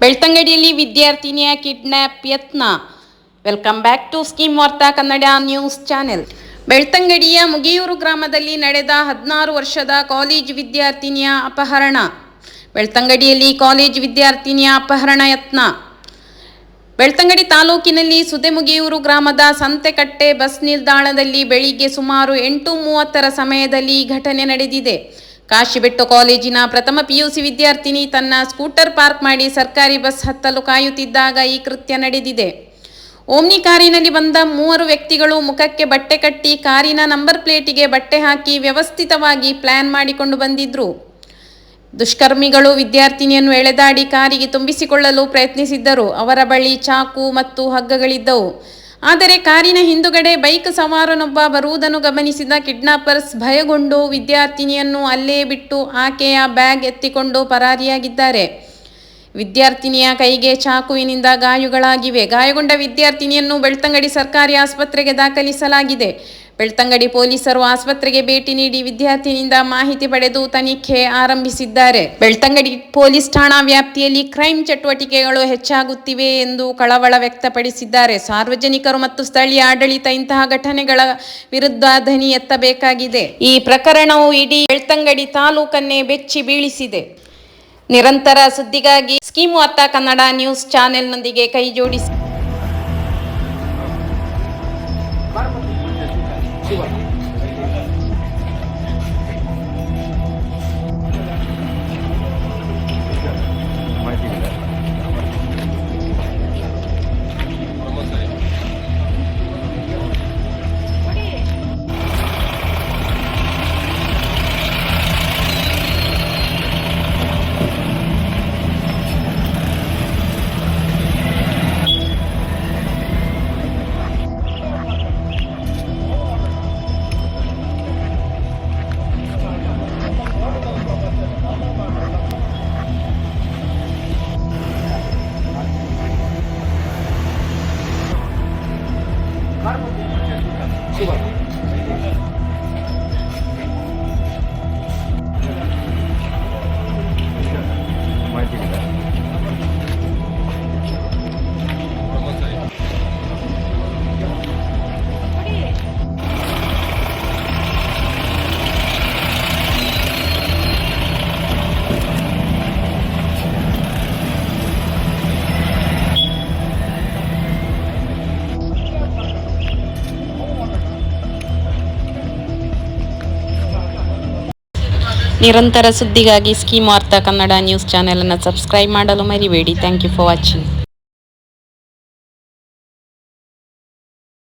ಬೆಳ್ತಂಗಡಿಯಲ್ಲಿ ವಿದ್ಯಾರ್ಥಿನಿಯ kidnap ಯತ್ನ. Welcome back to scheme Varta Kannada news channel. ಬೆಳ್ತಂಗಡಿಯ ಮುಗಿಯೂರು ಗ್ರಾಮದಲ್ಲಿ ನಡೆದ 16 ವರ್ಷದ ಕಾಲೇಜ್ ವಿದ್ಯಾರ್ಥಿನಿಯ ಅಪಹರಣ. ಬೆಳ್ತಂಗಡಿಯಲ್ಲಿ ಕಾಲೇಜ್ ವಿದ್ಯಾರ್ಥಿನಿಯ ಅಪಹರಣ ಯತ್ನ. ಬೆಳ್ತಂಗಡಿ ತಾಲೂಕಿನಲ್ಲಿ ಸುದೇಮುಗಿಯೂರು ಗ್ರಾಮದ ಸಂತೆಕಟ್ಟೆ ಬಸ್ ನಿಲ್ದಾಣದಲ್ಲಿ ಬೆಳಿಗ್ಗೆ ಸುಮಾರು 8:30 ಸಮಯದಲ್ಲಿ ಈ ಘಟನೆ ನಡೆದಿದೆ. ಕಾಶಿಬೆಟ್ಟು ಕಾಲೇಜಿನ ಪ್ರಥಮ ಪಿಯುಸಿ ವಿದ್ಯಾರ್ಥಿನಿ ತನ್ನ ಸ್ಕೂಟರ್ ಪಾರ್ಕ್ ಮಾಡಿ ಸರ್ಕಾರಿ ಬಸ್ ಹತ್ತಲು ಕಾಯುತ್ತಿದ್ದಾಗ ಈ ಕೃತ್ಯ ನಡೆದಿದೆ. ಓಮ್ನಿ ಕಾರಿನಲ್ಲಿ ಬಂದ 3 ವ್ಯಕ್ತಿಗಳು ಮುಖಕ್ಕೆ ಬಟ್ಟೆ ಕಟ್ಟಿ ಕಾರಿನ ನಂಬರ್ ಪ್ಲೇಟಿಗೆ ಬಟ್ಟೆ ಹಾಕಿ ವ್ಯವಸ್ಥಿತವಾಗಿ ಪ್ಲಾನ್ ಮಾಡಿಕೊಂಡು ಬಂದಿದ್ರು. ದುಷ್ಕರ್ಮಿಗಳು ವಿದ್ಯಾರ್ಥಿನಿಯನ್ನು ಎಳೆದಾಡಿ ಕಾರಿಗೆ ತುಂಬಿಸಿಕೊಳ್ಳಲು ಪ್ರಯತ್ನಿಸಿದ್ದರು. ಅವರ ಬಳಿ ಚಾಕು ಮತ್ತು ಹಗ್ಗಗಳಿದ್ದವು. ಆದರೆ ಕಾರಿನ ಹಿಂದುಗಡೆ ಬೈಕ್ ಸವಾರನೊಬ್ಬ ಬರುವುದನ್ನು ಗಮನಿಸಿದ ಕಿಡ್ನಾಪರ್ಸ್ ಭಯಗೊಂಡು ವಿದ್ಯಾರ್ಥಿನಿಯನ್ನು ಅಲ್ಲೇ ಬಿಟ್ಟು ಆಕೆಯ ಬ್ಯಾಗ್ ಎತ್ತಿಕೊಂಡು ಪರಾರಿಯಾಗಿದ್ದಾರೆ. ವಿದ್ಯಾರ್ಥಿನಿಯ ಕೈಗೆ ಚಾಕುವಿನಿಂದ ಗಾಯಗಳಾಗಿವೆ. ಗಾಯಗೊಂಡ ವಿದ್ಯಾರ್ಥಿನಿಯನ್ನು ಬೆಳ್ತಂಗಡಿ ಸರ್ಕಾರಿ ಆಸ್ಪತ್ರೆಗೆ ದಾಖಲಿಸಲಾಗಿದೆ. ಬೆಳ್ತಂಗಡಿ ಪೊಲೀಸರು ಆಸ್ಪತ್ರೆಗೆ ಭೇಟಿ ನೀಡಿ ವಿದ್ಯಾರ್ಥಿನಿಯಿಂದ ಮಾಹಿತಿ ಪಡೆದು ತನಿಖೆ ಆರಂಭಿಸಿದ್ದಾರೆ. ಬೆಳ್ತಂಗಡಿ ಪೊಲೀಸ್ ಠಾಣಾ ವ್ಯಾಪ್ತಿಯಲ್ಲಿ ಕ್ರೈಂ ಚಟುವಟಿಕೆಗಳು ಹೆಚ್ಚಾಗುತ್ತಿವೆ ಎಂದು ಕಳವಳ ವ್ಯಕ್ತಪಡಿಸಿದ್ದಾರೆ. ಸಾರ್ವಜನಿಕರು ಮತ್ತು ಸ್ಥಳೀಯ ಆಡಳಿತ ಇಂತಹ ಘಟನೆಗಳ ವಿರುದ್ಧ ಧ್ವನಿ ಎತ್ತಬೇಕಾಗಿದೆ. ಈ ಪ್ರಕರಣವು ಇಡೀ ಬೆಳ್ತಂಗಡಿ ತಾಲೂಕನ್ನೇ ಬೆಚ್ಚಿ ಬೀಳಿಸಿದೆ. ನಿರಂತರ ಸುದ್ದಿಗಾಗಿ ಸ್ಕೀಮ್ ವಾರ್ತಾ ಕನ್ನಡ ನ್ಯೂಸ್ ಚಾನೆಲ್ನೊಂದಿಗೆ ಕೈ ಜೋಡಿಸಿ. ನಿರಂತರ ಸುದ್ದಿಗಾಗಿ ಸ್ಕೀಮ್ ವಾರ್ತಾ ಕನ್ನಡ ನ್ಯೂಸ್ ಚಾನೆಲ್ ಅನ್ನು ಸಬ್ಸ್ಕ್ರೈಬ್ ಮಾಡಲು ಮರಿಬೇಡಿ. Thank you for watching.